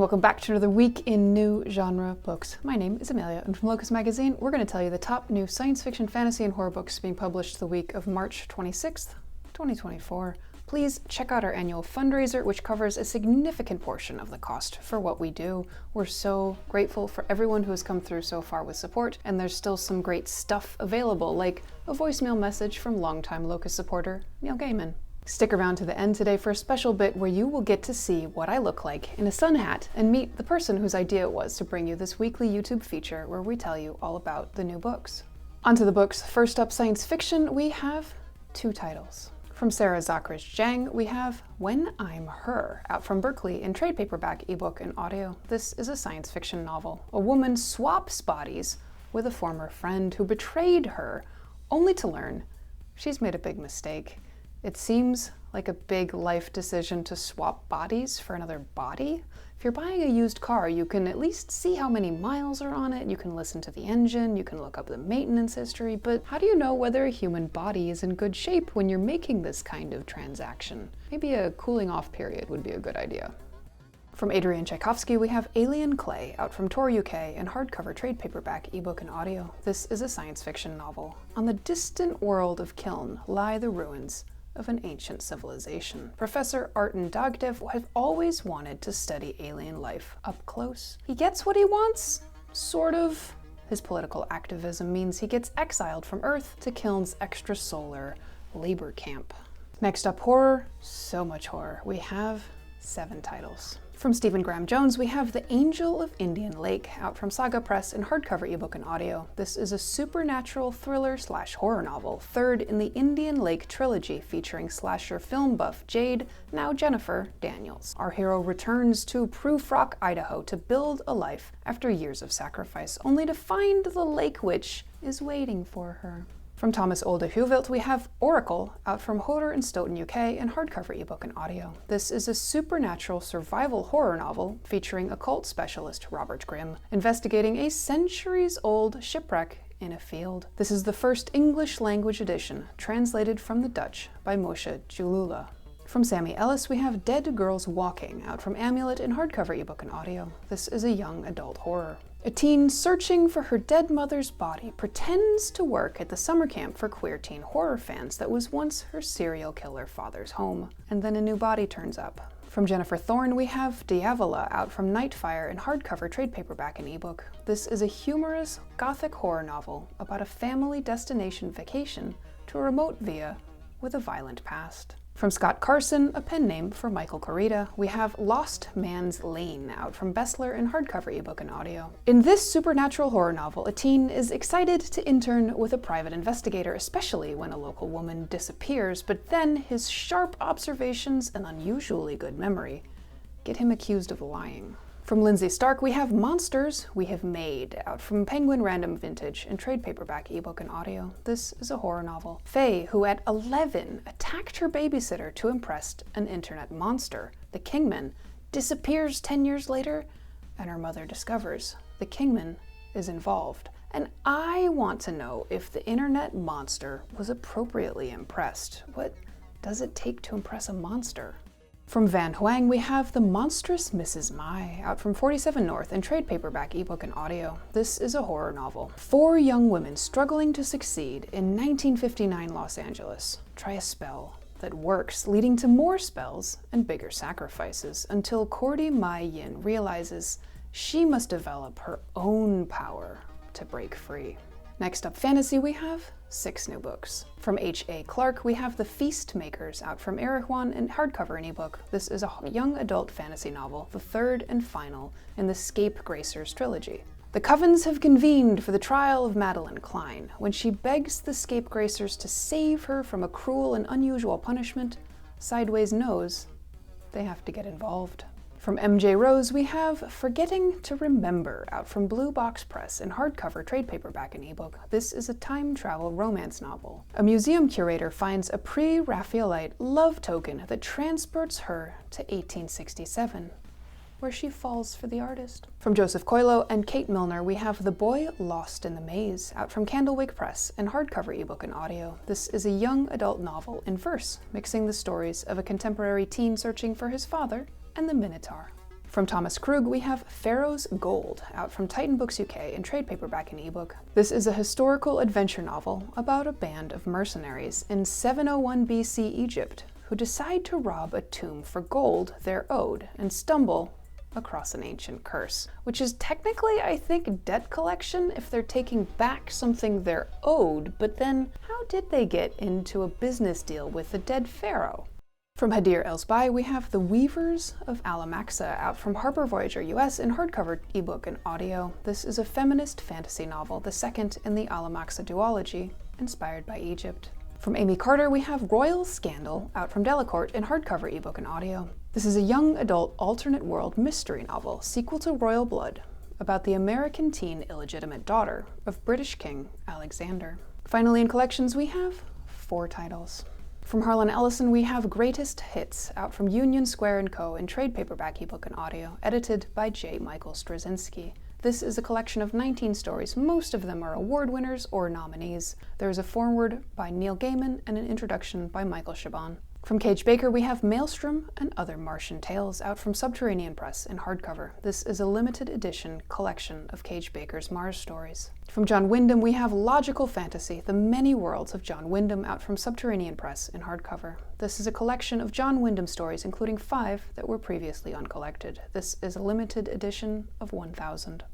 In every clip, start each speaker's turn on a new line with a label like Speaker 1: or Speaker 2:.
Speaker 1: welcome back to another week in new genre books. My name is Amelia, and from Locus magazine, we're going to tell you the top new science fiction, fantasy, and horror books being published the week of March 26th, 2024. Please check out our annual fundraiser, which covers a significant portion of the cost for what we do. We're so grateful for everyone who has come through so far with support, and there's still some great stuff available, like a voicemail message from longtime Locus supporter Neil Gaiman. Stick around to the end today for a special bit where you will get to see what I look like in a sun hat and meet the person whose idea it was to bring you this weekly YouTube feature where we tell you all about the new books. Onto the books. First up, science fiction, we have two titles. From Sarah Zachrich Jeng, we have When I'm Her, out from Berkeley in trade paperback, ebook, and audio. This is a science fiction novel. A woman swaps bodies with a former friend who betrayed her, only to learn she's made a big mistake. It seems like a big life decision to swap bodies for another body. If you're buying a used car, you can at least see how many miles are on it, you can listen to the engine, you can look up the maintenance history, but how do you know whether a human body is in good shape when you're making this kind of transaction? Maybe a cooling off period would be a good idea. From Adrian Tchaikovsky, we have Alien Clay, out from Tor UK in hardcover trade paperback, ebook, and audio. This is a science fiction novel. On the distant world of Kiln lie the ruins of an ancient civilization. Professor Arten Dagdev has always wanted to study alien life up close. He gets what he wants, sort of. His political activism means he gets exiled from Earth to Kiln's extrasolar labor camp. Next up, horror. So much horror. We have 7 titles. From Stephen Graham Jones, we have The Angel of Indian Lake, out from Saga Press in hardcover, ebook, and audio. This is a supernatural thriller/horror novel, third in the Indian Lake trilogy, featuring slasher film buff Jade, now Jennifer, Daniels. Our hero returns to Proof Rock, Idaho to build a life after years of sacrifice, only to find the lake witch is waiting for her. From Thomas Olde Huvelt, we have Oracle, out from Hodder and Stoughton UK in hardcover, ebook, and audio. This is a supernatural survival horror novel featuring occult specialist Robert Grimm, investigating a centuries-old shipwreck in a field. This is the first English language edition, translated from the Dutch by Moshe Julula. From Sami Ellis, we have Dead Girls Walking, out from Amulet in hardcover, ebook, and audio. This is a young adult horror. A teen searching for her dead mother's body pretends to work at the summer camp for queer teen horror fans that was once her serial killer father's home. And then a new body turns up. From Jennifer Thorne, we have Diavola, out from Nightfire in hardcover, trade paperback, and ebook. This is a humorous gothic horror novel about a family destination vacation to a remote villa with a violent past. From Scott Carson, a pen name for Michael Corita, we have Lost Man's Lane, out from Bestler in hardcover, ebook, and audio. In this supernatural horror novel, a teen is excited to intern with a private investigator, especially when a local woman disappears, but then his sharp observations and unusually good memory get him accused of lying. From Lindsay Starck, we have Monsters We Have Made, out from Penguin Random Vintage in trade paperback, ebook, and audio. This is a horror novel. Faye, who at 11 attacked her babysitter to impress an internet monster, the Kingman, disappears 10 years later, and her mother discovers the Kingman is involved. And I want to know if the internet monster was appropriately impressed. What does it take to impress a monster? From Van Huang, we have The Monstrous Mrs. Mai, out from 47 North in trade paperback, ebook, and audio. This is a horror novel. 4 young women struggling to succeed in 1959 Los Angeles try a spell that works, leading to more spells and bigger sacrifices, until Cordy Mai Yin realizes she must develop her own power to break free. Next up, fantasy, we have 6 new books. From H.A. Clarke, we have The Feast Makers, out from Erewhon in hardcover and ebook. This is a young adult fantasy novel, the third and final in the Scapegracers trilogy. The covens have convened for the trial of Madeline Klein. When she begs the Scapegracers to save her from a cruel and unusual punishment, Sideways knows they have to get involved. From M.J. Rose, we have Forgetting to Remember, out from Blue Box Press in hardcover, trade paperback, and ebook. This is a time travel romance novel. A museum curator finds a pre-Raphaelite love token that transports her to 1867, where she falls for the artist. From Joseph Coelho and Kate Milner, we have The Boy Lost in the Maze, out from Candlewick Press in hardcover, ebook, and audio. This is a young adult novel in verse, mixing the stories of a contemporary teen searching for his father and the Minotaur. From Thomas Krug, we have Pharaoh's Gold, out from Titan Books UK in trade paperback and ebook. This is a historical adventure novel about a band of mercenaries in 701 BC Egypt who decide to rob a tomb for gold they're owed and stumble across an ancient curse, which is technically, I think, debt collection if they're taking back something they're owed, but then how did they get into a business deal with the dead pharaoh? From Hadeer, Elsbai, we have The Weavers of Alamaxa, out from Harper Voyager US in hardcover, ebook, and audio. This is a feminist fantasy novel, the second in the Alamaxa duology, inspired by Egypt. From Amy Carter, we have Royal Scandal, out from Delacorte in hardcover, ebook, and audio. This is a young adult alternate world mystery novel, sequel to Royal Blood, about the American teen illegitimate daughter of British King Alexander. Finally, in collections, we have 4 titles. From Harlan Ellison, we have Greatest Hits, out from Union Square & Co. in trade paperback, ebook, and audio, edited by J. Michael Straczynski. This is a collection of 19 stories. Most of them are award winners or nominees. There is a foreword by Neil Gaiman and an introduction by Michael Chabon. From Cage Baker, we have Maelstrom and Other Martian Tales, out from Subterranean Press in hardcover. This is a limited edition collection of Cage Baker's Mars stories. From John Wyndham, we have Logical Fantasy, The Many Worlds of John Wyndham, out from Subterranean Press in hardcover. This is a collection of John Wyndham stories, including 5 that were previously uncollected. This is a limited edition of 1,000.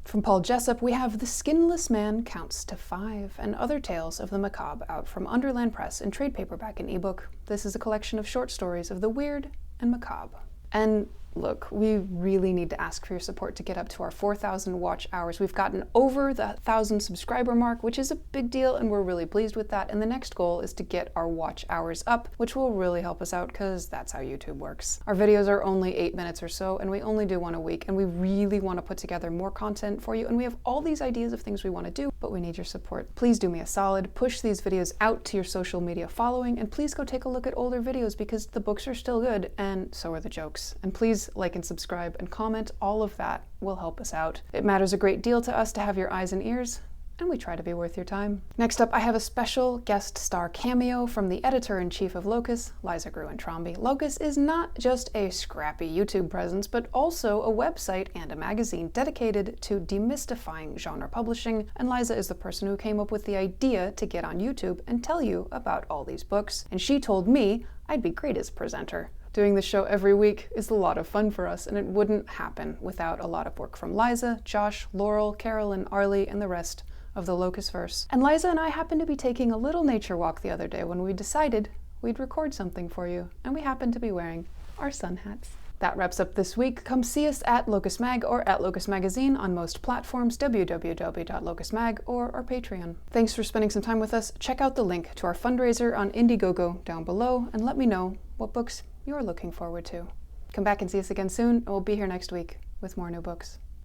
Speaker 1: From Paul Jessup, we have The Skinless Man Counts to 5 and Other Tales of the Macabre, out from Underland Press in trade paperback and ebook. This is a collection of short stories of the weird and macabre. And look, we really need to ask for your support to get up to our 4,000 watch hours. We've gotten over the 1,000 subscriber mark, which is a big deal, and we're really pleased with that. And the next goal is to get our watch hours up, which will really help us out because that's how YouTube works. Our videos are only 8 minutes or so, and we only do one a week, and we really want to put together more content for you. And we have all these ideas of things we want to do, but we need your support. Please do me a solid, push these videos out to your social media following, and please go take a look at older videos because the books are still good, and so are the jokes. And please like and subscribe and comment. All of that will help us out. It matters a great deal to us to have your eyes and ears, and we try to be worth your time. Next up, I have a special guest star cameo from the editor-in-chief of Locus, Liza Gruen-Trombi. Locus is not just a scrappy YouTube presence, but also a website and a magazine dedicated to demystifying genre publishing, and Liza is the person who came up with the idea to get on YouTube and tell you about all these books, and she told me I'd be great as a presenter. Doing the show every week is a lot of fun for us, and it wouldn't happen without a lot of work from Liza, Josh, Laurel, Carolyn, Arlie, and the rest of the Locusverse. And Liza and I happened to be taking a little nature walk the other day when we decided we'd record something for you, and we happened to be wearing our sun hats. That wraps up this week. Come see us at Locus Mag or at Locus Magazine on most platforms, www.locusmag, or our Patreon. Thanks for spending some time with us. Check out the link to our fundraiser on Indiegogo down below, and let me know what books you're looking forward to. Come back and see us again soon, and we'll be here next week with more new books.